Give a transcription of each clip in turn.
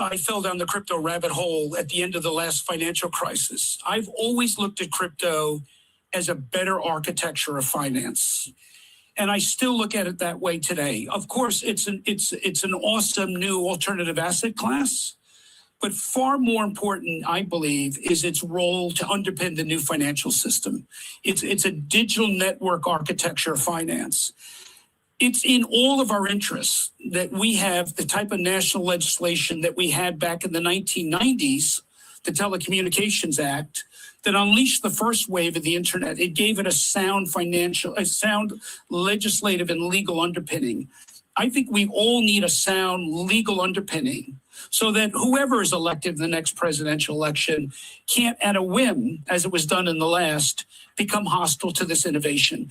I fell down the crypto rabbit hole at the end of the last financial crisis. I've always looked at crypto as a better architecture of finance. And I still look at it that way today. Of course, it's an awesome new alternative asset class. But far more important, I believe, is its role to underpin the new financial system. It's a digital network architecture of finance. It's in all of our interests that we have the type of national legislation that we had back in the 1990s, the Telecommunications Act, that unleashed the first wave of the internet. It gave it a sound legislative and legal underpinning. I think we all need a sound legal underpinning so that whoever is elected in the next presidential election can't, at a whim, as it was done in the last, become hostile to this innovation.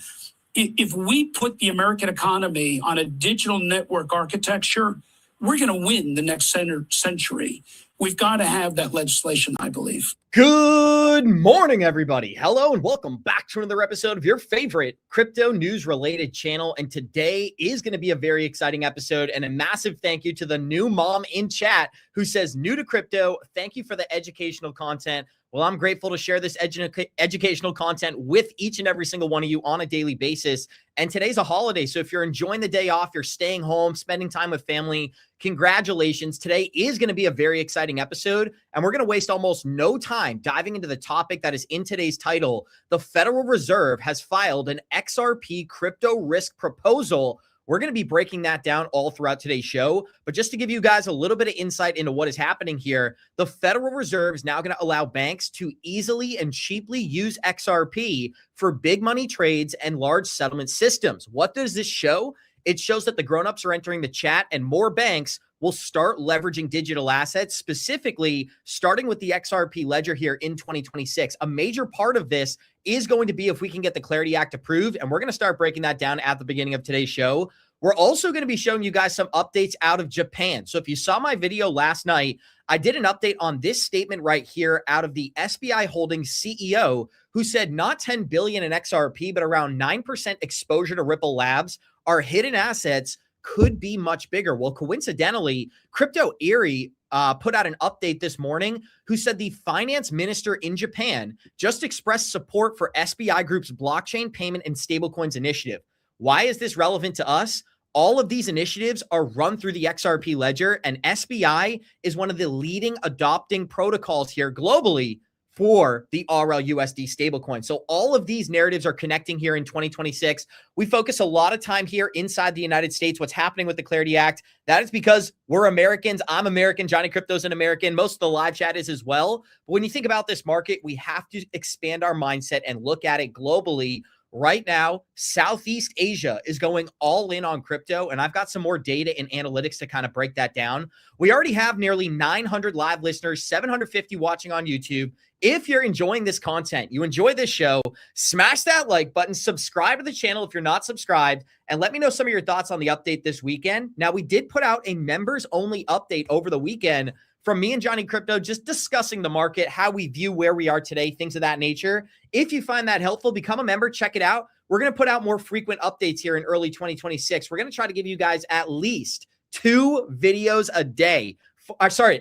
If we put the American economy on a digital network architecture, we're going to win the next century. We've got to have that legislation, I believe. Good morning, everybody. Hello, and welcome back to another episode of your favorite crypto news related channel. And today is going to be a very exciting episode, and a massive thank you to the new mom in chat who says new to crypto. Thank you for the educational content. Well, I'm grateful to share this educational content with each and every single one of you on a daily basis. And today's a holiday. So if you're enjoying the day off, you're staying home, spending time with family, congratulations. Today is going to be a very exciting episode, and we're going to waste almost no time diving into the topic that is in today's title. The Federal Reserve has filed an XRP crypto risk proposal. We're going to be breaking that down all throughout today's show. But just to give you guys a little bit of insight into what is happening here, the Federal Reserve is now going to allow banks to easily and cheaply use XRP for big money trades and large settlement systems. What does this show? It shows that the grown-ups are entering the chat and more banks will start leveraging digital assets, specifically starting with the XRP ledger here in 2026. A major part of this is going to be if we can get the Clarity Act approved, and we're going to start breaking that down at the beginning of today's show. We're also going to be showing you guys some updates out of Japan. So if you saw my video last night, I did an update on this statement right here out of the SBI Holdings CEO, who said not 10 billion in XRP, but around 9% exposure to Ripple Labs. Our hidden assets could be much bigger. Well, coincidentally, Crypto Erie put out an update this morning who said the finance minister in Japan just expressed support for SBI Group's blockchain payment and stablecoins initiative. Why is this relevant to us? All of these initiatives are run through the XRP ledger, and SBI is one of the leading adopting protocols here globally for the RLUSD stablecoin. So all of these narratives are connecting here in 2026. We focus a lot of time here inside the United States, what's happening with the Clarity Act. That is because we're Americans. I'm American. Johnny Crypto's an American. Most of the live chat is as well. But when you think about this market, we have to expand our mindset and look at it globally. Right now, Southeast Asia is going all in on crypto, and I've got some more data and analytics to kind of break that down. We already have nearly 900 live listeners, 750 watching on YouTube. If you're enjoying this content, you enjoy this show, smash that like button, subscribe to the channel if you're not subscribed, and let me know some of your thoughts on the update this weekend. Now, we did put out a members-only update over the weekend from me and Johnny Crypto, just discussing the market, how we view where we are today, things of that nature. If you find that helpful, become a member, check it out. We're going to put out more frequent updates here in early 2026. We're going to try to give you guys at least 2 videos a day.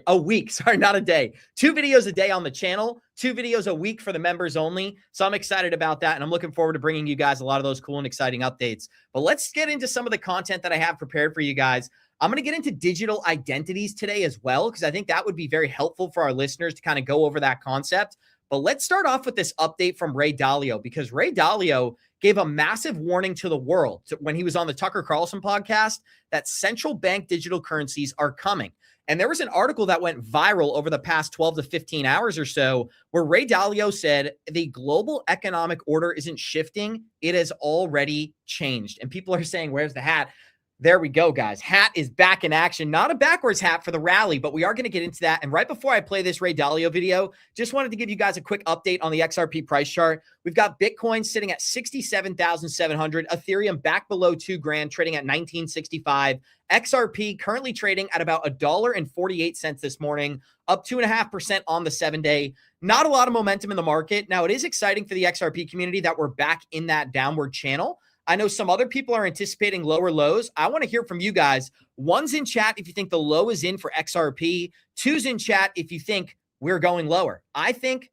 A week. Sorry, not a day. 2 videos a day on the channel, 2 videos a week for the members only. So I'm excited about that, and I'm looking forward to bringing you guys a lot of those cool and exciting updates. But let's get into some of the content that I have prepared for you guys. I'm going to get into digital identities today as well, because I think that would be very helpful for our listeners to kind of go over that concept. But let's start off with this update from Ray Dalio, because Ray Dalio gave a massive warning to the world when he was on the Tucker Carlson podcast that central bank digital currencies are coming. And there was an article that went viral over the past 12 to 15 hours or so where Ray Dalio said the global economic order isn't shifting. It has already changed. And people are saying, where's the hat? There we go, guys. Hat is back in action. Not a backwards hat for the rally, but we are going to get into that. And right before I play this Ray Dalio video, just wanted to give you guys a quick update on the XRP price chart. We've got Bitcoin sitting at 67,700, Ethereum back below 2 grand, trading at 1965. XRP currently trading at about $1.48 this morning, up 2.5% on the 7-day. Not a lot of momentum in the market. Now, it is exciting for the XRP community that we're back in that downward channel. I know some other people are anticipating lower lows. I want to hear from you guys. One's in chat if you think the low is in for XRP. Two's in chat if you think we're going lower. I think,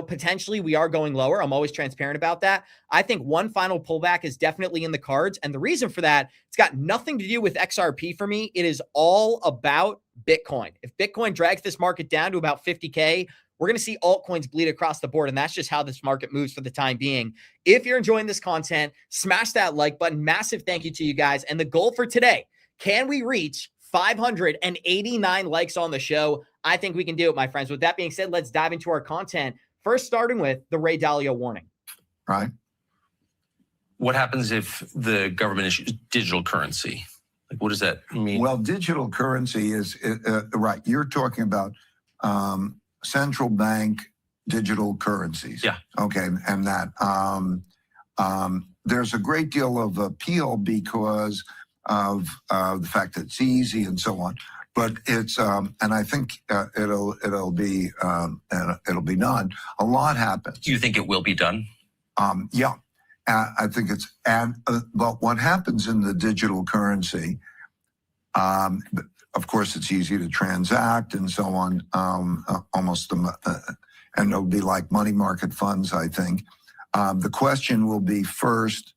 potentially we are going lower. I'm always transparent about that. I think one final pullback is definitely in the cards. And the reason for that, it's got nothing to do with XRP for me. It is all about Bitcoin. If Bitcoin drags this market down to about 50K, we're going to see altcoins bleed across the board. And that's just how this market moves for the time being. If you're enjoying this content, smash that like button. Massive thank you to you guys. And the goal for today, can we reach 589 likes on the show? I think we can do it, my friends. With that being said, let's dive into our content. First, starting with the Ray Dalio warning. Right. What happens if the government issues digital currency? Like, what does that mean? Well, digital currency is, right. You're talking about central bank digital currencies. Yeah. Okay. And that there's a great deal of appeal because of the fact that it's easy and so on. But it's and I think it'll be done. A lot happens. Do you think it will be done? Yeah, I think it's but what happens in the digital currency? Of course, it's easy to transact and so on. And it'll be like money market funds. I think the question will be first.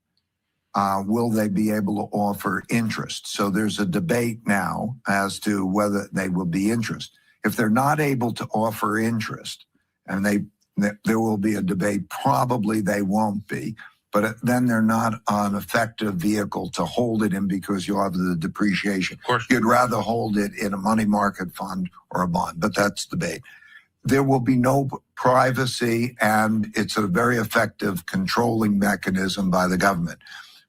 Will they be able to offer interest? So there's a debate now as to whether they will be interest. If they're not able to offer interest, and there will be a debate, probably they won't be, but then they're not an effective vehicle to hold it in because you'll have the depreciation. Of course. You'd rather hold it in a money market fund or a bond, but that's debate. There will be no privacy, and it's a very effective controlling mechanism by the government.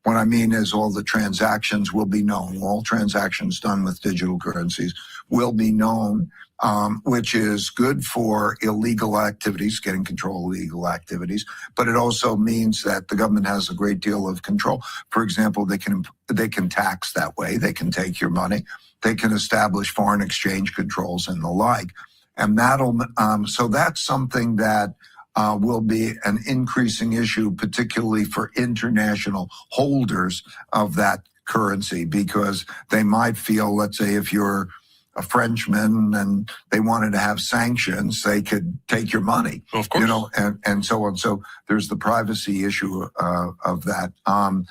What I mean is all the transactions will be known. All transactions done with digital currencies will be known, which is good for illegal activities, getting control of illegal activities. But it also means that the government has a great deal of control. For example, they can tax that way. They can take your money. They can establish foreign exchange controls and the like. And so that's something that will be an increasing issue, particularly for international holders of that currency, because they might feel, let's say, if you're a Frenchman and they wanted to have sanctions, they could take your money, of course, and so on. So there's the privacy issue of that. And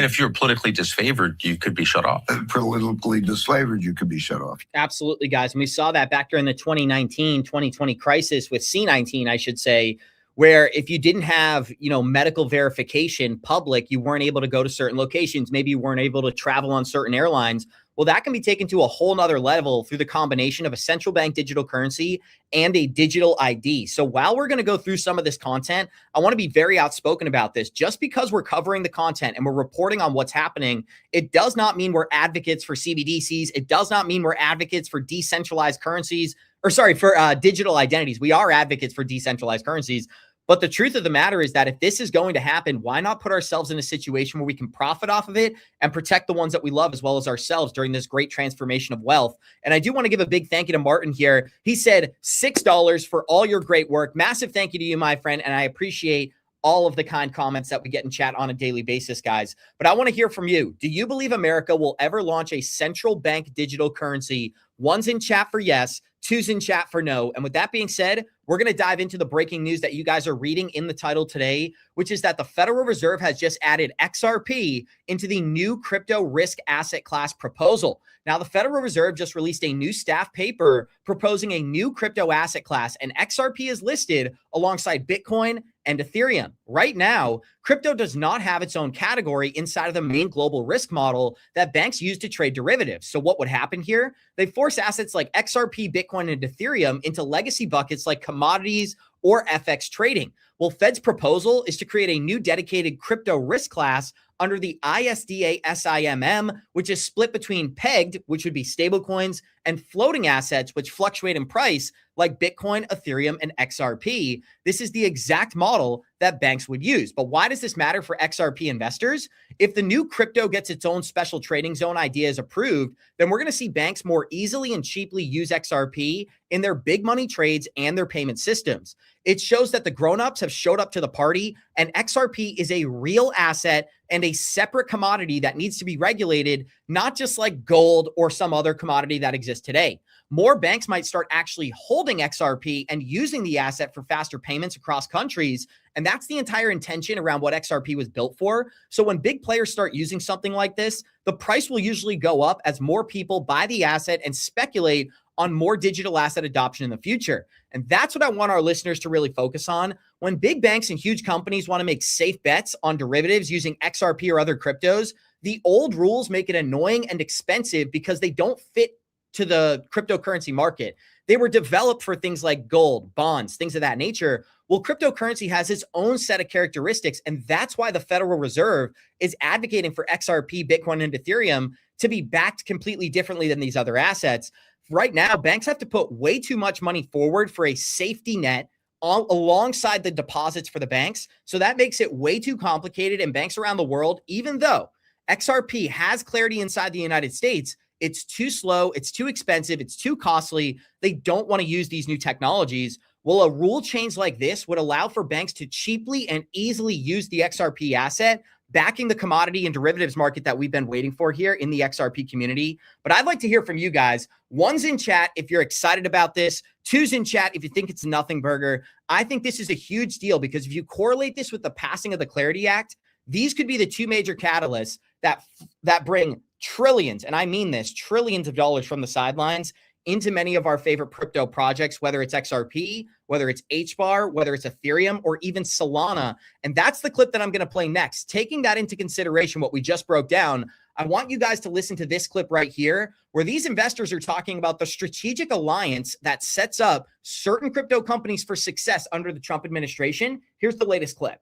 if you're politically disfavored, you could be shut off. Politically disfavored, you could be shut off. Absolutely, guys. And we saw that back during the 2019-2020 crisis with C19, I should say, where if you didn't have, medical verification public, you weren't able to go to certain locations. Maybe you weren't able to travel on certain airlines. Well, that can be taken to a whole nother level through the combination of a central bank digital currency and a digital ID. So while we're going to go through some of this content, I want to be very outspoken about this. Just because we're covering the content and we're reporting on what's happening, it does not mean we're advocates for CBDCs. It does not mean we're advocates for decentralized currencies, for digital identities. We are advocates for decentralized currencies. But the truth of the matter is that if this is going to happen, why not put ourselves in a situation where we can profit off of it and protect the ones that we love as well as ourselves during this great transformation of wealth? And I do want to give a big thank you to Martin here. He said $6 for all your great work. Massive thank you to you, my friend. And I appreciate all of the kind comments that we get in chat on a daily basis, guys. But I want to hear from you. Do you believe America will ever launch a central bank digital currency? One's in chat for yes, two's in chat for no. And with that being said, we're going to dive into the breaking news that you guys are reading in the title today, which is that the Federal Reserve has just added XRP into the new crypto risk asset class proposal. Now, the Federal Reserve just released a new staff paper proposing a new crypto asset class, and XRP is listed alongside Bitcoin and Ethereum. Right now, crypto does not have its own category inside of the main global risk model that banks use to trade derivatives. So what would happen here? They force assets like XRP, Bitcoin, and Ethereum into legacy buckets like commodities or FX trading. Well, Fed's proposal is to create a new dedicated crypto risk class under the ISDA SIMM, which is split between pegged, which would be stablecoins, and floating assets, which fluctuate in price, like Bitcoin, Ethereum, and XRP. This is the exact model that banks would use. But why does this matter for XRP investors? If the new crypto gets its own special trading zone idea is approved, then we're going to see banks more easily and cheaply use XRP in their big money trades and their payment systems. It shows that the grown-ups have showed up to the party, and XRP is a real asset and a separate commodity that needs to be regulated, not just like gold or some other commodity that exists today. More banks might start actually holding XRP and using the asset for faster payments across countries. And that's the entire intention around what XRP was built for. So when big players start using something like this, the price will usually go up as more people buy the asset and speculate on more digital asset adoption in the future. And that's what I want our listeners to really focus on. When big banks and huge companies want to make safe bets on derivatives using XRP or other cryptos, the old rules make it annoying and expensive because they don't fit to the cryptocurrency market. They were developed for things like gold, bonds, things of that nature. Well, cryptocurrency has its own set of characteristics, and that's why the Federal Reserve is advocating for XRP, Bitcoin, and Ethereum to be backed completely differently than these other assets. Right now, banks have to put way too much money forward for a safety net alongside the deposits for the banks. So that makes it way too complicated, and banks around the world, even though XRP has clarity inside the United States, it's too slow, it's too expensive, it's too costly. They don't want to use these new technologies. Well, a rule change like this would allow for banks to cheaply and easily use the XRP asset, backing the commodity and derivatives market that we've been waiting for here in the XRP community. But I'd like to hear from you guys. One's in chat if you're excited about this. Two's in chat if you think it's nothing burger. I think this is a huge deal because if you correlate this with the passing of the Clarity Act, these could be the two major catalysts that bring trillions, and I mean this, trillions of dollars from the sidelines into many of our favorite crypto projects, whether it's XRP, whether it's HBAR, whether it's Ethereum, or even Solana. And that's the clip that I'm going to play next. Taking that into consideration, what we just broke down, I want you guys to listen to this clip right here, where these investors are talking about the strategic alliance that sets up certain crypto companies for success under the Trump administration. Here's the latest clip.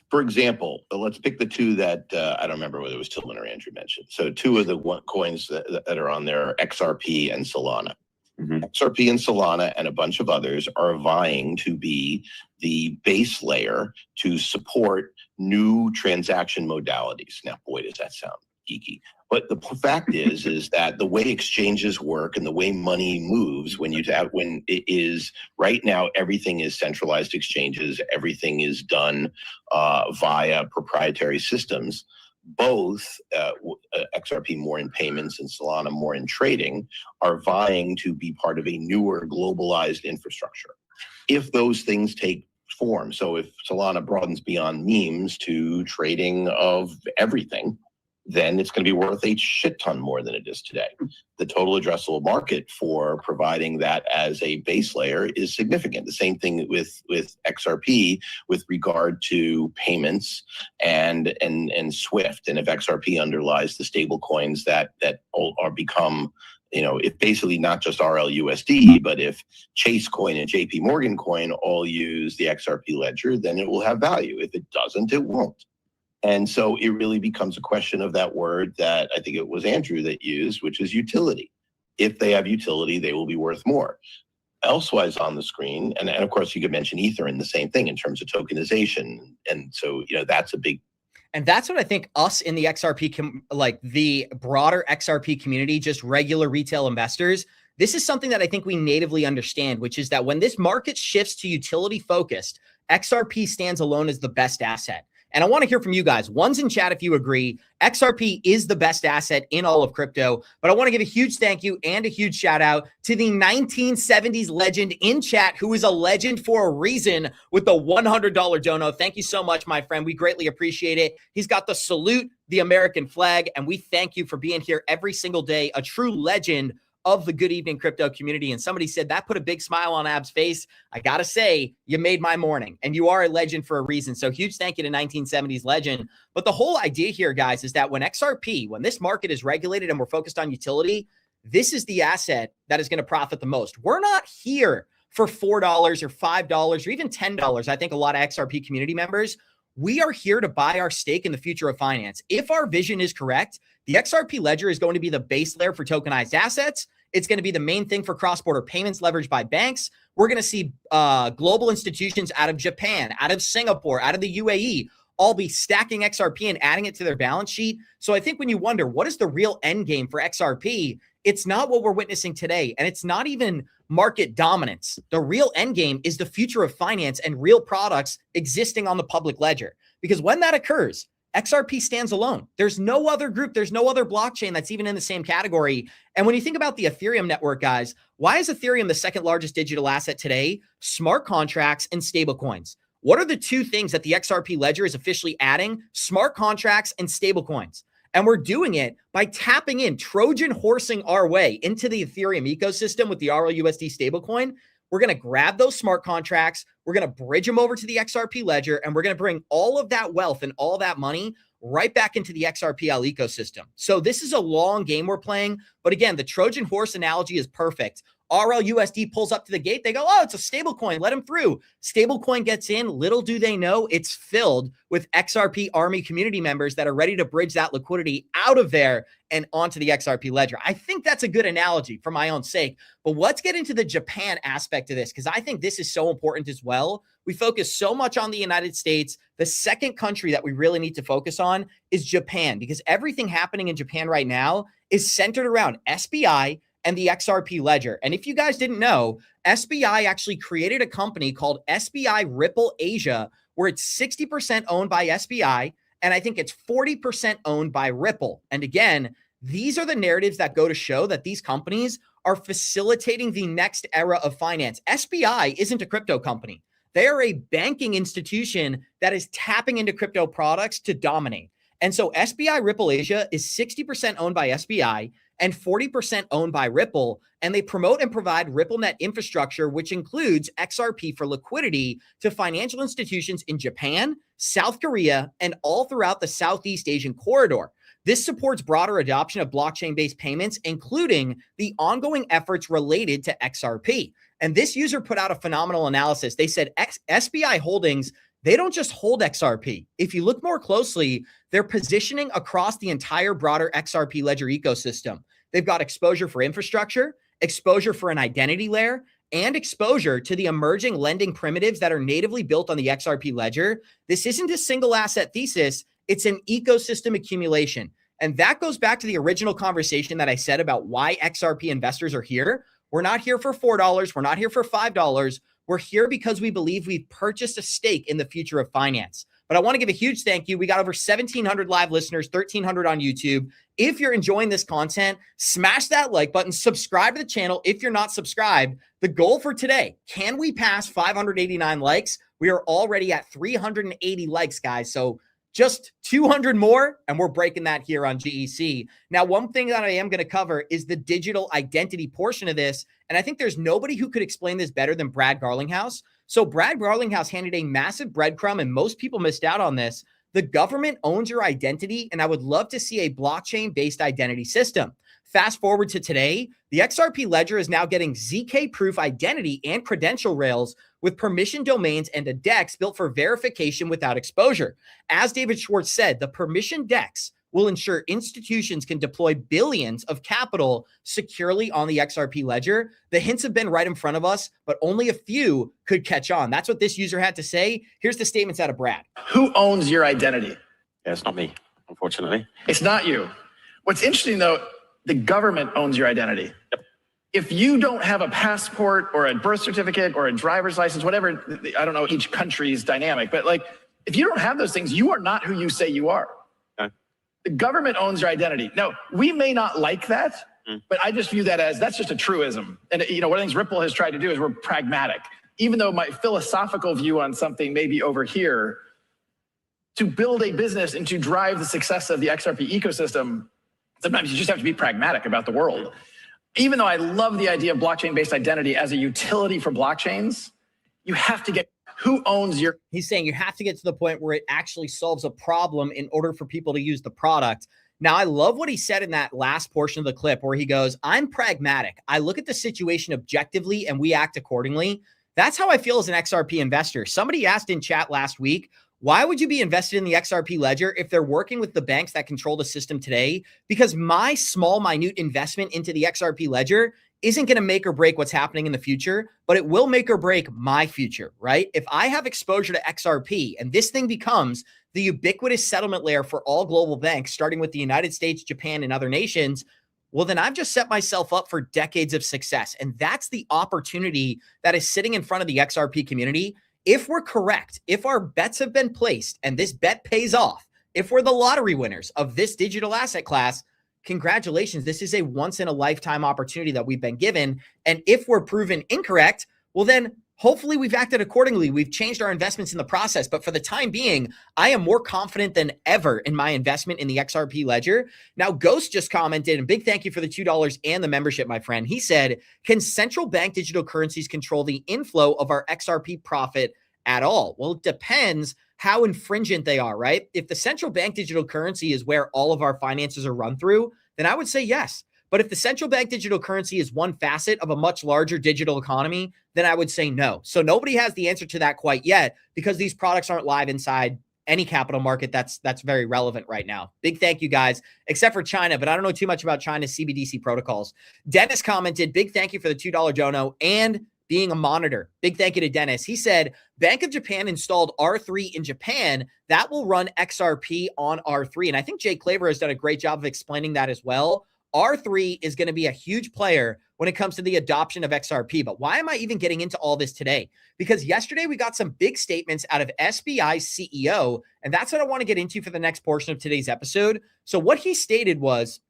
For example, let's pick the two that I don't remember whether it was Tillman or Andrew mentioned. So two of the coins that are on there are XRP and Solana. Mm-hmm. XRP and Solana and a bunch of others are vying to be the base layer to support new transaction modalities. Now, boy, does that sound geeky. But the fact is that the way exchanges work and the way money moves when it is right now, everything is centralized exchanges. Everything is done via proprietary systems. Both XRP more in payments and Solana more in trading are vying to be part of a newer globalized infrastructure. If those things take form, so if Solana broadens beyond memes to trading of everything, then it's going to be worth a shit ton more than it is today. The total addressable market for providing that as a base layer is significant. The same thing with XRP with regard to payments and SWIFT. And if XRP underlies the stable coins that are become, if basically not just RLUSD, but if Chase coin and JP Morgan coin all use the XRP ledger, then it will have value. If it doesn't, it won't. And so it really becomes a question of that word that I think it was Andrew that used, which is utility. If they have utility, they will be worth more. Elsewise on the screen, and of course you could mention Ether in the same thing in terms of tokenization. And so, that's a big. And that's what I think us in the XRP, like the broader XRP community, just regular retail investors, this is something that I think we natively understand, which is that when this market shifts to utility focused, XRP stands alone as the best asset. And I want to hear from you guys. One's in chat if you agree. XRP is the best asset in all of crypto. But I want to give a huge thank you and a huge shout out to the 1970s legend in chat, who is a legend for a reason with the $100 dono. Thank you so much, my friend. We greatly appreciate it. He's got the salute, the American flag, and we thank you for being here every single day. A true legend of the Good Evening Crypto community. And somebody said that put a big smile on Ab's face. I got to say, you made my morning, and you are a legend for a reason. So huge thank you to 1970s legend. But the whole idea here, guys, is that when this market is regulated and we're focused on utility, this is the asset that is going to profit the most. We're not here for $4 or $5 or even $10. I think a lot of XRP community members, we are here to buy our stake in the future of finance. If our vision is correct, the XRP ledger is going to be the base layer for tokenized assets. It's going to be the main thing for cross-border payments leveraged by banks. We're going to see global institutions out of Japan, out of Singapore, out of the UAE, all be stacking XRP and adding it to their balance sheet. So I think when you wonder, what is the real end game for XRP? It's not what we're witnessing today, and it's not even market dominance. The real end game is the future of finance and real products existing on the public ledger. Because when that occurs, XRP stands alone. There's no other group, there's no other blockchain that's even in the same category. And when you think about the Ethereum network, guys, why is Ethereum the second largest digital asset today? Smart contracts and stablecoins. What are the two things that the XRP ledger is officially adding? Smart contracts and stablecoins. And we're doing it by tapping in, Trojan horsing our way into the Ethereum ecosystem with the RLUSD stablecoin. We're going to grab those smart contracts. We're going to bridge them over to the XRP ledger, and we're going to bring all of that wealth and all that money right back into the XRPL ecosystem. So this is a long game we're playing. But again, the Trojan horse analogy is perfect. RLUSD pulls up to the gate. They go, oh, it's a stable coin. Let them through. Stablecoin gets in. Little do they know it's filled with XRP Army community members that are ready to bridge that liquidity out of there and onto the XRP ledger. I think that's a good analogy for my own sake. But let's get into the Japan aspect of this, because I think this is so important as well. We focus so much on the United States. The second country that we really need to focus on is Japan, because everything happening in Japan right now is centered around SBI and the XRP ledger. And if you guys didn't know, SBI actually created a company called SBI Ripple Asia, where it's 60% owned by SBI, and I think it's 40% owned by Ripple. And again, these are the narratives that go to show that these companies are facilitating the next era of finance. SBI isn't a crypto company. They are a banking institution that is tapping into crypto products to dominate. And so SBI Ripple Asia is 60% owned by SBI and 40% owned by Ripple. And they promote and provide RippleNet infrastructure, which includes XRP for liquidity to financial institutions in Japan, South Korea, and all throughout the Southeast Asian corridor. This supports broader adoption of blockchain-based payments, including the ongoing efforts related to XRP. And this user put out a phenomenal analysis. They said SBI Holdings, they don't just hold XRP. If you look more closely, they're positioning across the entire broader XRP ledger ecosystem. They've got exposure for infrastructure, exposure for an identity layer, and exposure to the emerging lending primitives that are natively built on the XRP ledger. This isn't a single asset thesis. It's an ecosystem accumulation. And that goes back to the original conversation that I said about why XRP investors are here. We're not here for $4. We're not here for $5. We're here because we believe we've purchased a stake in the future of finance. But I want to give a huge thank you. We got over 1,700 live listeners, 1,300 on YouTube. If you're enjoying this content, smash that like button, subscribe to the channel if you're not subscribed. The goal for today, can we pass 589 likes? We are already at 380 likes, guys. So just 200 more, and we're breaking that here on GEC. Now, one thing that I am going to cover is the digital identity portion of this, and I think there's nobody who could explain this better than Brad Garlinghouse. So Brad Garlinghouse handed a massive breadcrumb, and most people missed out on this. The government owns your identity, and I would love to see a blockchain-based identity system. Fast forward to today, the XRP ledger is now getting ZK-proof identity and credential rails with permission domains and a DEX built for verification without exposure. As David Schwartz said, the permission DEX will ensure institutions can deploy billions of capital securely on the XRP ledger. The hints have been right in front of us, but only a few could catch on. That's what this user had to say. Here's the statements out of Brad. Who owns your identity? Yeah, it's not me, unfortunately. It's not you. What's interesting though, the government owns your identity. Yep. If you don't have a passport or a birth certificate or a driver's license, whatever, I don't know each country's dynamic, but like, if you don't have those things, you are not who you say you are. Okay. The government owns your identity. No, we may not like that, but I just view that as, that's just a truism. And you know, one of the things Ripple has tried to do is we're pragmatic. Even though my philosophical view on something may be over here, to build a business and to drive the success of the XRP ecosystem, sometimes you just have to be pragmatic about the world. Even though I love the idea of blockchain-based identity as a utility for blockchains, you have to get who owns your... He's saying you have to get to the point where it actually solves a problem in order for people to use the product. Now, I love what he said in that last portion of the clip where he goes, I'm pragmatic. I look at the situation objectively and we act accordingly. That's how I feel as an XRP investor. Somebody asked in chat last week, Why would you be invested in the XRP ledger if they're working with the banks that control the system today? Because my small, minute investment into the XRP ledger isn't going to make or break what's happening in the future, but it will make or break my future, right? If I have exposure to XRP and this thing becomes the ubiquitous settlement layer for all global banks, starting with the United States, Japan, and other nations, well, then I've just set myself up for decades of success. And that's the opportunity that is sitting in front of the XRP community. If we're correct, if our bets have been placed and this bet pays off, if we're the lottery winners of this digital asset class, congratulations. This is a once in a lifetime opportunity that we've been given. And if we're proven incorrect, well, then hopefully we've acted accordingly. We've changed our investments in the process. But for the time being, I am more confident than ever in my investment in the XRP ledger. Now, Ghost just commented, and big thank you for the $2 and the membership, my friend. He said, can central bank digital currencies control the inflow of our XRP profit at all? Well, it depends how infringent they are, right? If the central bank digital currency is where all of our finances are run through, then I would say yes. But if the central bank digital currency is one facet of a much larger digital economy, then I would say no. So nobody has the answer to that quite yet because these products aren't live inside any capital market that's very relevant right now. Big thank you guys, except for China, but I don't know too much about China's CBDC protocols. Dennis commented, big thank you for the $2 dono and being a monitor. Big thank you to Dennis. He said, Bank of Japan installed R3 in Japan. That will run XRP on R3. And I think Jay Klaver has done a great job of explaining that as well. R3 is going to be a huge player when it comes to the adoption of XRP. But why am I even getting into all this today? Because yesterday we got some big statements out of SBI's CEO, and that's what I want to get into for the next portion of today's episode. So what he stated was,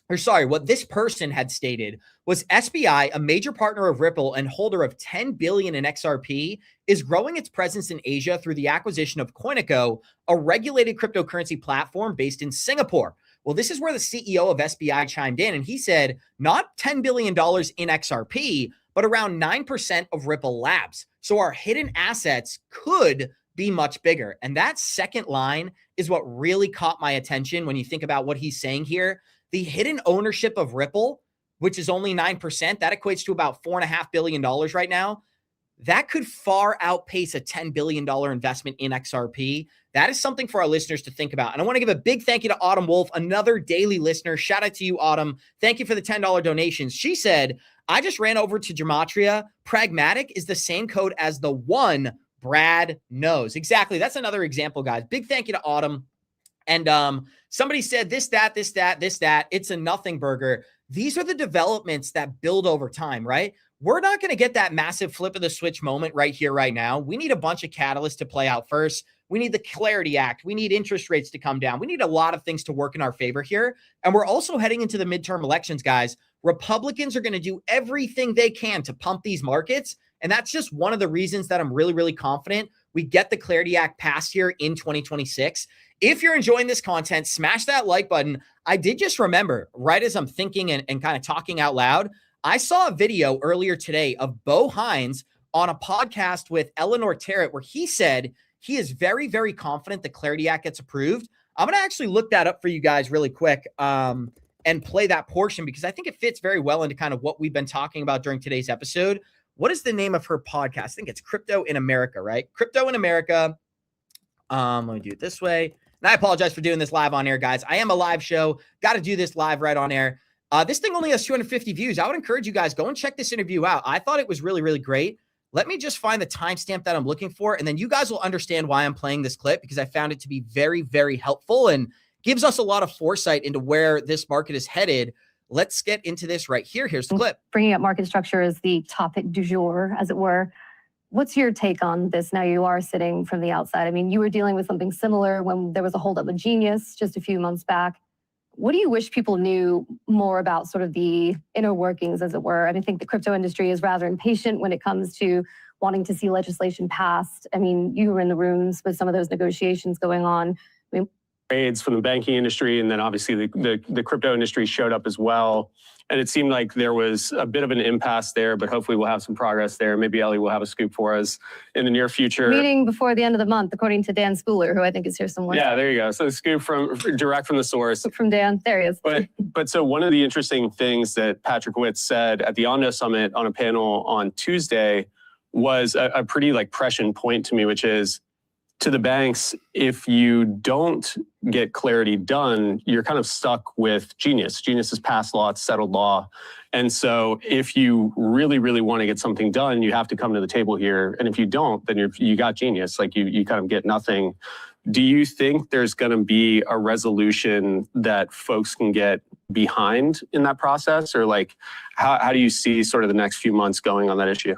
what this person had stated was SBI, a major partner of Ripple and holder of 10 billion in XRP, is growing its presence in Asia through the acquisition of Coinico, a regulated cryptocurrency platform based in Singapore. Well, this is where the CEO of SBI chimed in, and he said, not $10 billion in XRP, but around 9% of Ripple Labs. So our hidden assets could be much bigger. And that second line is what really caught my attention when you think about what he's saying here. The hidden ownership of Ripple, which is only 9%, that equates to about $4.5 billion right now. That could far outpace a $10 billion investment in XRP. That is something for our listeners to think about. And I want to give a big thank you to Autumn Wolf, another daily listener. Shout out to you, Autumn. Thank you for the $10 donations. She said, I just ran over to Gematria. Pragmatic is the same code as the one Brad knows. Exactly. That's another example, guys. Big thank you to Autumn. And somebody said this, that. It's a nothing burger. These are the developments that build over time, right? We're not going to get that massive flip of the switch moment right here, right now. We need a bunch of catalysts to play out first. We need the Clarity Act. We need interest rates to come down. We need a lot of things to work in our favor here. And we're also heading into the midterm elections, guys. Republicans are going to do everything they can to pump these markets. And that's just one of the reasons that I'm really, really confident we get the Clarity Act passed here in 2026. If you're enjoying this content, smash that like button. I did just remember, right as I'm thinking and kind of talking out loud, I saw a video earlier today of Bo Hines on a podcast with Eleanor Terrett where he said he is very, very confident the Clarity Act gets approved. I'm going to actually look that up for you guys really quick and play that portion because I think it fits very well into kind of what we've been talking about during today's episode. What is the name of her podcast? I think it's Krypto in America, right? Krypto in America. Let me do it this way. And I apologize for doing this live on air, guys. I am a live show. Got to do this live right on air. This thing only has 250 views. I would encourage you guys, go and check this interview out. I thought it was really, really great. Let me just find the timestamp that I'm looking for, and then you guys will understand why I'm playing this clip because I found it to be very, very helpful and gives us a lot of foresight into where this market is headed. Let's get into this right here. Here's the clip. Bringing up market structure as the topic du jour, as it were. What's your take on this now you are sitting from the outside? I mean, you were dealing with something similar when there was a holdup with Genius just a few months back. What do you wish people knew more about sort of the inner workings, as it were? I mean, I think the crypto industry is rather impatient when it comes to wanting to see legislation passed. I mean, you were in the rooms with some of those negotiations going on. I mean, Trades from the banking industry, and then obviously the crypto industry showed up as well. And it seemed like there was a bit of an impasse there, but hopefully we'll have some progress there. Maybe Ellie will have a scoop for us in the near future. Meeting before the end of the month, according to Dan Spooler, who I think is here somewhere. Yeah, there you go. So scoop direct from the source. From Dan, there he is. But so one of the interesting things that Patrick Witt said at the Omno Summit on a panel on Tuesday was a pretty prescient point to me, which is to the banks, if you don't get clarity done, you're kind of stuck with Genius. Genius has passed law, it's settled law. And so if you really, really want to get something done, you have to come to the table here. And if you don't, then you got Genius, like you kind of get nothing. Do you think there's going to be a resolution that folks can get behind in that process? Or like, how do you see sort of the next few months going on that issue?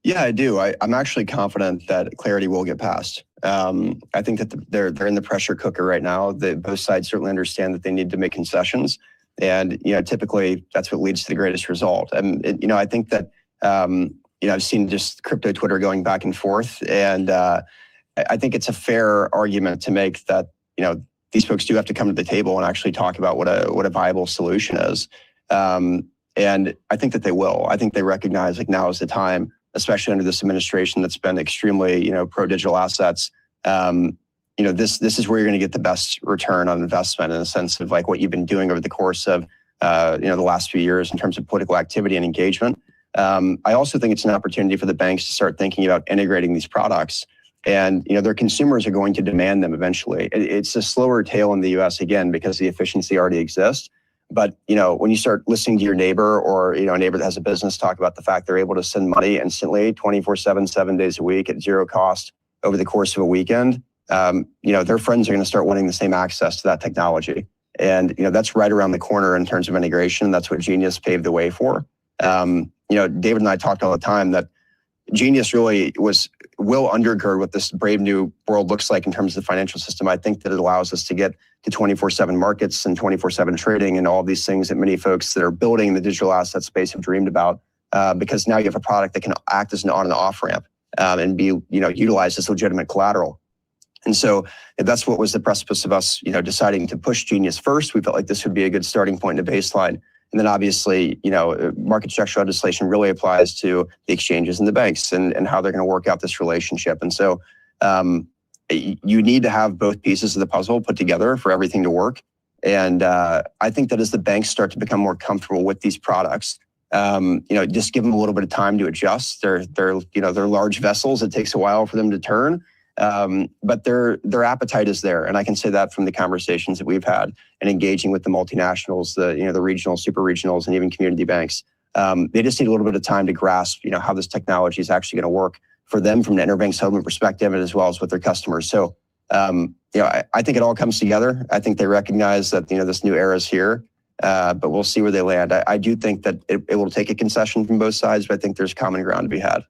Yeah, I do. I'm actually confident that clarity will get passed. I think that they're in the pressure cooker right now. Both sides certainly understand that they need to make concessions, and typically that's what leads to the greatest result. And I think that I've seen just crypto Twitter going back and forth, and I think it's a fair argument to make that these folks do have to come to the table and actually talk about what a viable solution is. And I think that they will. I think they recognize like now is the time, especially under this administration that's been extremely, pro digital assets. This is where you're going to get the best return on investment in a sense of like what you've been doing over the course of, the last few years in terms of political activity and engagement. I also think it's an opportunity for the banks to start thinking about integrating these products. And, their consumers are going to demand them eventually. It's a slower tail in the US again, because the efficiency already exists. But, when you start listening to your neighbor or, a neighbor that has a business talk about the fact they're able to send money instantly 24/7, 7 days a week at zero cost over the course of a weekend, their friends are going to start wanting the same access to that technology. And, that's right around the corner in terms of integration. That's what Genius paved the way for. David and I talked all the time that Genius really will undergird what this brave new world looks like in terms of the financial system. I think that it allows us to get to 24/7 markets and 24/7 trading and all of these things that many folks that are building in the digital asset space have dreamed about, because now you have a product that can act as an on and off ramp and be utilized as legitimate collateral. And so that's what was the precipice of us deciding to push Genius first. We felt like this would be a good starting point and a baseline. And then obviously, market structure legislation really applies to the exchanges and the banks and how they're going to work out this relationship. And so you need to have both pieces of the puzzle put together for everything to work. And I think that as the banks start to become more comfortable with these products, just give them a little bit of time to adjust. They're large vessels. It takes a while for them to turn. But their appetite is there. And I can say that from the conversations that we've had and engaging with the multinationals, the regional, super regionals, and even community banks. They just need a little bit of time to grasp, how this technology is actually going to work for them from an interbank settlement perspective, and as well as with their customers. So, I think it all comes together. I think they recognize that, this new era is here, but we'll see where they land. I do think that it will take a concession from both sides, but I think there's common ground to be had.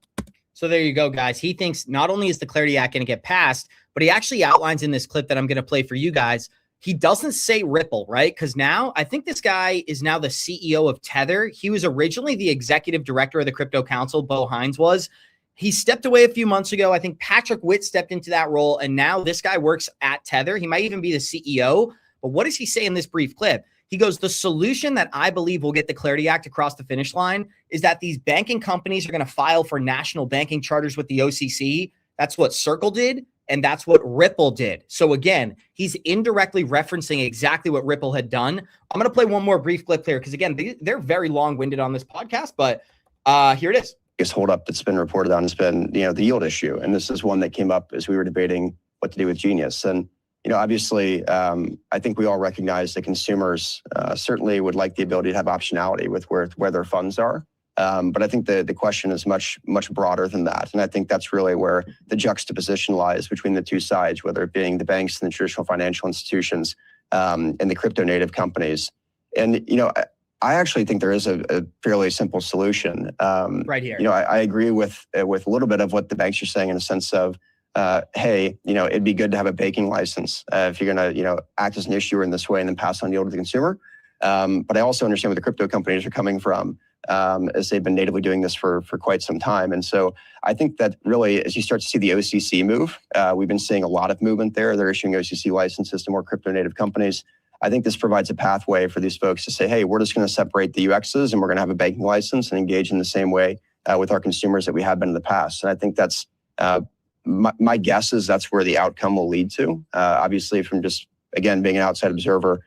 So there you go, guys. He thinks not only is the Clarity Act going to get passed, but he actually outlines in this clip that I'm going to play for you guys. He doesn't say Ripple, right? Because now I think this guy is now the CEO of Tether. He was originally the executive director of the Crypto Council. Bo Hines was. He stepped away a few months ago. I think Patrick Witt stepped into that role. And now this guy works at Tether. He might even be the CEO. But what does he say in this brief clip? He goes, the solution that I believe will get the Clarity Act across the finish line is that these banking companies are going to file for national banking charters with the OCC. That's what Circle did, and that's what Ripple did. So again, he's indirectly referencing exactly what Ripple had done. I'm going to play one more brief clip here because, again, they're very long-winded on this podcast, but here it is. Biggest holdup that's been reported on has been, the yield issue. And this is one that came up as we were debating what to do with Genius. And obviously, I think we all recognize that consumers certainly would like the ability to have optionality with where their funds are. But I think the question is much broader than that. And I think that's really where the juxtaposition lies between the two sides, whether it being the banks and the traditional financial institutions and the crypto native companies. And, I actually think there is a fairly simple solution. Right here. I agree with a little bit of what the banks are saying in a sense of, hey, it'd be good to have a banking license if you're going to, act as an issuer in this way and then pass on yield to the consumer. But I also understand where the crypto companies are coming from, as they've been natively doing this for quite some time. And so I think that really, as you start to see the OCC move, we've been seeing a lot of movement there. They're issuing OCC licenses to more crypto native companies. I think this provides a pathway for these folks to say, hey, we're just going to separate the UXs and we're going to have a banking license and engage in the same way with our consumers that we have been in the past. And I think that's my guess is that's where the outcome will lead to. Obviously, from just, again, being an outside observer,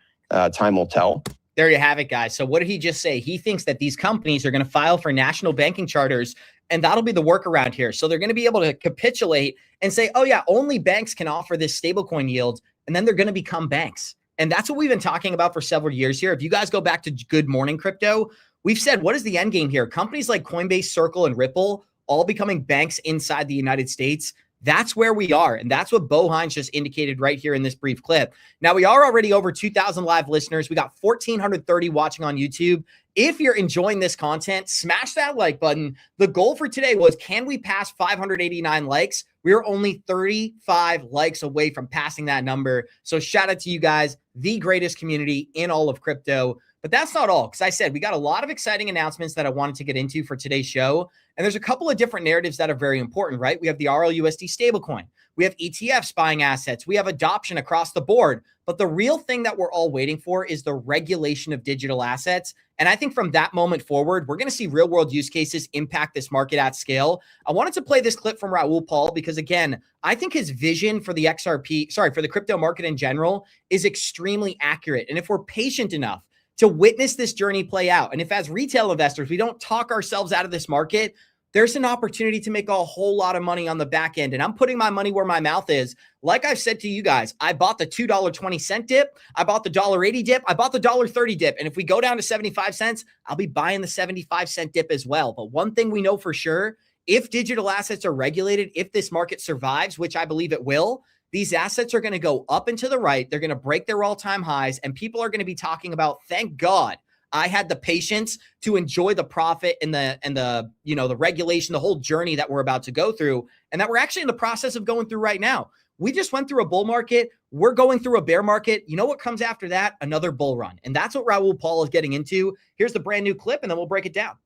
time will tell. There you have it, guys. So what did he just say? He thinks that these companies are going to file for national banking charters And that'll be the workaround here. So they're going to be able to capitulate and say, oh yeah, only banks can offer this stablecoin yield. And then they're going to become banks. And that's what we've been talking about for several years here. If you guys go back to Good Morning Crypto, we've said, what is the end game here? Companies like Coinbase, Circle, and Ripple all becoming banks inside the United States. That's where we are. And that's what Bo Hines just indicated right here in this brief clip. Now, we are already over 2,000 live listeners. We got 1,430 watching on YouTube. If you're enjoying this content, smash that like button. The goal for today was, can we pass 589 likes? We're only 35 likes away from passing that number. So shout out to you guys, the greatest community in all of crypto. But that's not all, because I said we got a lot of exciting announcements that I wanted to get into for today's show. And there's a couple of different narratives that are very important, right? We have the RLUSD stablecoin. We have ETFs buying assets. We have adoption across the board. But the real thing that we're all waiting for is the regulation of digital assets. And I think from that moment forward, we're going to see real world use cases impact this market at scale. I wanted to play this clip from Raul Paul because, again, I think his vision for the for the crypto market in general is extremely accurate. And if we're patient enough to witness this journey play out, and if as retail investors, we don't talk ourselves out of this market, there's an opportunity to make a whole lot of money on the back end. And I'm putting my money where my mouth is. Like I've said to you guys, I bought the $2.20 dip. I bought the $1.80 dip. I bought the $1.30 dip. And if we go down to 75 cents, I'll be buying the 75-cent dip as well. But one thing we know for sure, if digital assets are regulated, if this market survives, which I believe it will, these assets are going to go up and to the right. They're going to break their all-time highs, and people are going to be talking about, thank God I had the patience to enjoy the profit and the the regulation, the whole journey that we're about to go through, and that we're actually in the process of going through right now. We just went through a bull market. We're going through a bear market. You know what comes after that? Another bull run. And that's what Raul Paul is getting into. Here's the brand new clip, and then we'll break it down.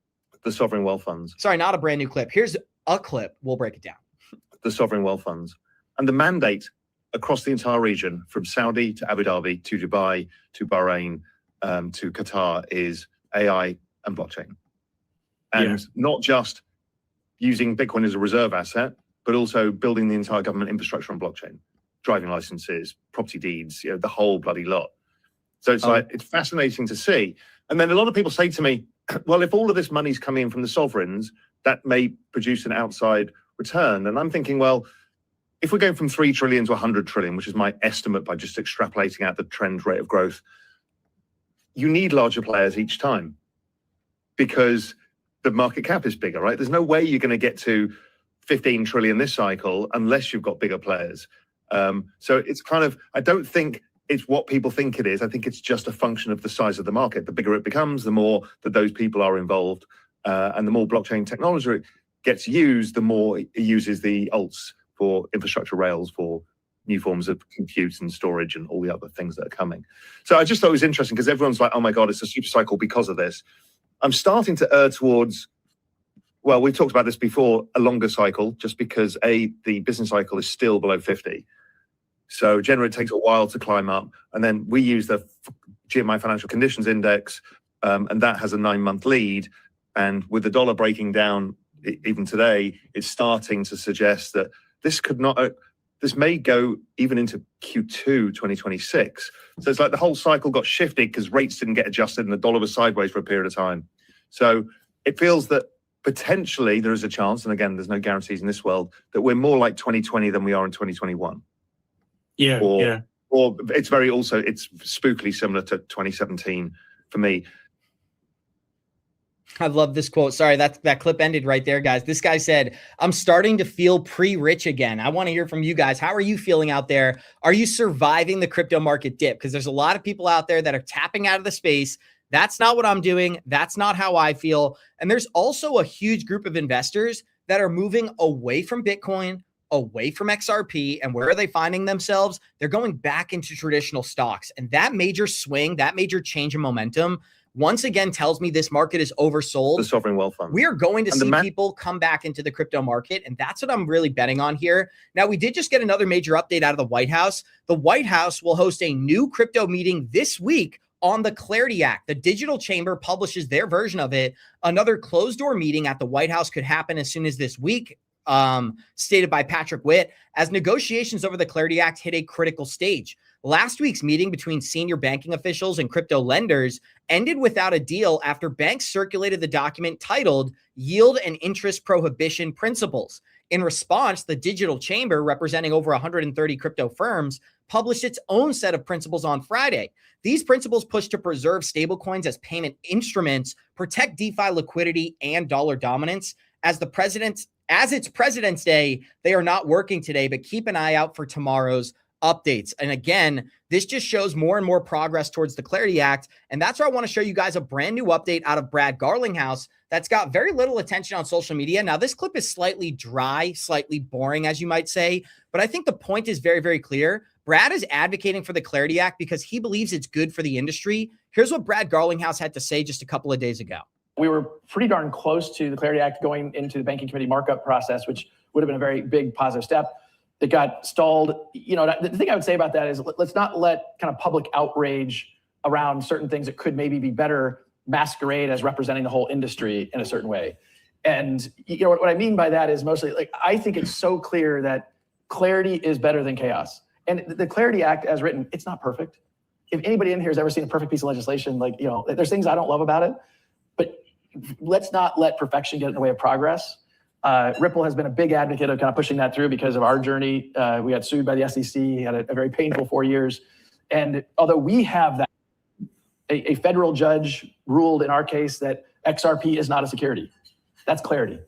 The sovereign wealth funds. Sorry, not a brand new clip. Here's a clip. We'll break it down. The sovereign wealth funds. And the mandate across the entire region, from Saudi to Abu Dhabi to Dubai to Bahrain to Qatar, is AI and blockchain. And not just using Bitcoin as a reserve asset, but also building the entire government infrastructure on blockchain, driving licenses, property deeds, the whole bloody lot. So it's it's fascinating to see. And then a lot of people say to me, well, if all of this money's coming in from the sovereigns, that may produce an outside return. And I'm thinking, well, if we're going from 3 trillion to 100 trillion, which is my estimate by just extrapolating out the trend rate of growth, you need larger players each time because the market cap is bigger, right? There's no way you're going to get to 15 trillion this cycle unless you've got bigger players. So it's kind of, I don't think it's what people think it is. I think it's just a function of the size of the market. The bigger it becomes, the more that those people are involved. And the more blockchain technology gets used, the more it uses the alts for infrastructure rails, for new forms of compute and storage and all the other things that are coming. So I just thought it was interesting because everyone's like, oh my God, it's a super cycle because of this. I'm starting to err towards, well, we talked about this before, a longer cycle, just because the business cycle is still below 50. So generally it takes a while to climb up. And then we use the GMI Financial Conditions Index, and that has a 9-month lead. And with the dollar breaking down even today, it's starting to suggest that this may go even into Q2 2026. So it's like the whole cycle got shifted because rates didn't get adjusted and the dollar was sideways for a period of time. So it feels that potentially there is a chance, and again, there's no guarantees in this world, that we're more like 2020 than we are in 2021. Or it's it's spookily similar to 2017 for me. I love this quote. Sorry, that clip ended right there, guys. This guy said, I'm starting to feel pre-rich again. I want to hear from you guys. How are you feeling out there? Are you surviving the crypto market dip? Because there's a lot of people out there that are tapping out of the space. That's not what I'm doing. That's not how I feel. And there's also a huge group of investors that are moving away from Bitcoin, away from XRP. And where are they finding themselves? They're going back into traditional stocks. And that major swing, that major change in momentum, once again tells me this market is oversold. The sovereign wealth fund. We are going to see people come back into the crypto market, and that's what I'm really betting on here. Now, we did just get another major update out of the White House. The White House will host a new crypto meeting this week on the Clarity Act. The Digital Chamber publishes their version of it. Another closed-door meeting at the White House could happen as soon as this week, stated by Patrick Witt, as negotiations over the Clarity Act hit a critical stage. Last week's meeting between senior banking officials and crypto lenders ended without a deal after banks circulated the document titled Yield and Interest Prohibition Principles. In response, the Digital Chamber, representing over 130 crypto firms, published its own set of principles on Friday. These principles push to preserve stablecoins as payment instruments, protect DeFi liquidity and dollar dominance. As it's President's Day, they are not working today, but keep an eye out for tomorrow's updates. And again, this just shows more and more progress towards the Clarity Act. And that's why I want to show you guys a brand new update out of Brad Garlinghouse that's got very little attention on social media. Now, this clip is slightly dry, slightly boring, as you might say, but I think the point is very, very clear. Brad is advocating for the Clarity Act because he believes it's good for the industry. Here's what Brad Garlinghouse had to say just a couple of days ago. We were pretty darn close to the Clarity Act going into the banking committee markup process, which would have been a very big positive step. That got stalled. You know, the thing I would say about that is let's not let kind of public outrage around certain things that could maybe be better masquerade as representing the whole industry in a certain way. And you know what I mean by that is mostly like I think it's so clear that clarity is better than chaos. And the Clarity Act as written, it's not perfect. If anybody in here has ever seen a perfect piece of legislation, like, you know, there's things I don't love about it, but let's not let perfection get in the way of progress. Ripple has been a big advocate of kind of pushing that through because of our journey. We got sued by the SEC, had a very painful 4 years. And although we have that, a federal judge ruled in our case that XRP is not a security. That's clarity.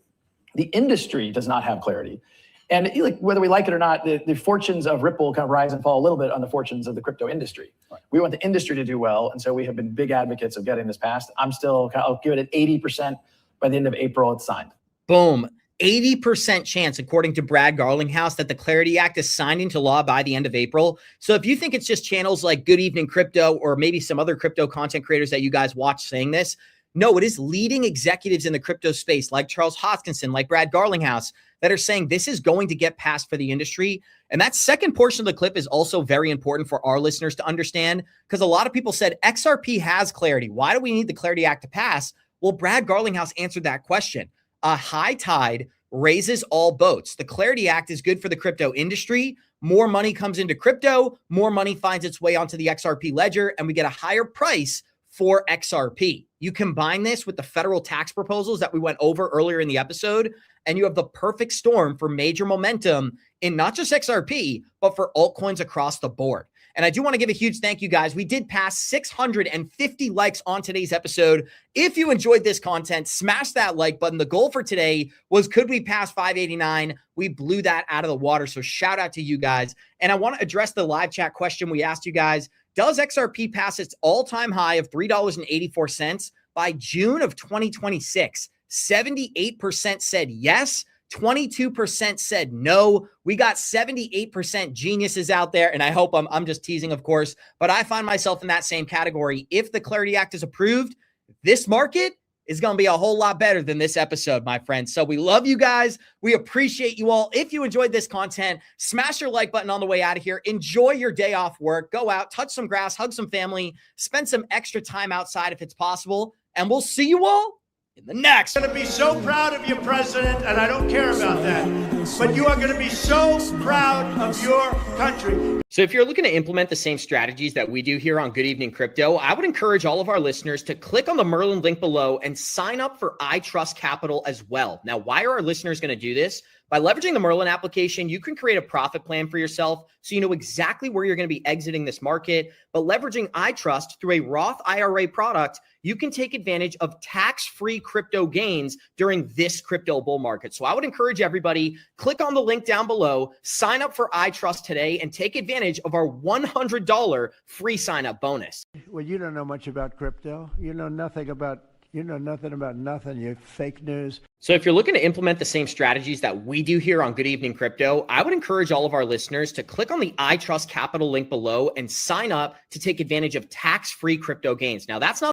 The industry does not have clarity. And like, whether we like it or not, the fortunes of Ripple kind of rise and fall a little bit on the fortunes of the crypto industry. Right. We want the industry to do well. And so we have been big advocates of getting this passed. I'll give it an 80% by the end of April, it's signed. Boom. 80% chance, according to Brad Garlinghouse, that the Clarity Act is signed into law by the end of April. So if you think it's just channels like Good Evening Crypto or maybe some other crypto content creators that you guys watch saying this, no, it is leading executives in the crypto space like Charles Hoskinson, like Brad Garlinghouse, that are saying this is going to get passed for the industry. And that second portion of the clip is also very important for our listeners to understand because a lot of people said XRP has clarity. Why do we need the Clarity Act to pass? Well, Brad Garlinghouse answered that question. A high tide raises all boats. The Clarity Act is good for the crypto industry. More money comes into crypto, more money finds its way onto the XRP ledger, and we get a higher price for XRP. You combine this with the federal tax proposals that we went over earlier in the episode, and you have the perfect storm for major momentum in not just XRP, but for altcoins across the board. And I do want to give a huge thank you, guys. We did pass 650 likes on today's episode. If you enjoyed this content, smash that like button. The goal for today was, could we pass 589? We blew that out of the water. So shout out to you guys. And I want to address the live chat question we asked you guys. Does XRP pass its all-time high of $3.84 by June of 2026? 78% said yes. 22% said no. We got 78% geniuses out there, and I hope I'm just teasing, of course, but I find myself in that same category. If the Clarity Act is approved, this market is going to be a whole lot better than this episode, my friends. So we love you guys. We appreciate you all. If you enjoyed this content, smash your like button on the way out of here. Enjoy your day off work. Go out, touch some grass, hug some family, spend some extra time outside if it's possible, and we'll see you all in the next. I'm going to be so proud of you, President, and I don't care about that. But you are going to be so proud of your country. So if you're looking to implement the same strategies that we do here on Good Evening Crypto, I would encourage all of our listeners to click on the Merlin link below and sign up for ITrust Capital as well. Now, why are our listeners going to do this? By leveraging the Merlin application, you can create a profit plan for yourself so you know exactly where you're going to be exiting this market. But leveraging ITrust through a Roth IRA product, you can take advantage of tax-free crypto gains during this crypto bull market. So I would encourage everybody, click on the link down below, sign up for ITrust today, and take advantage of our $100 free sign-up bonus. Well, you don't know much about crypto. You know nothing about nothing. You fake news. So if you're looking to implement the same strategies that we do here on Good Evening Crypto, I would encourage all of our listeners to click on the ITrust Capital link below and sign up to take advantage of tax-free crypto gains. Now, that's not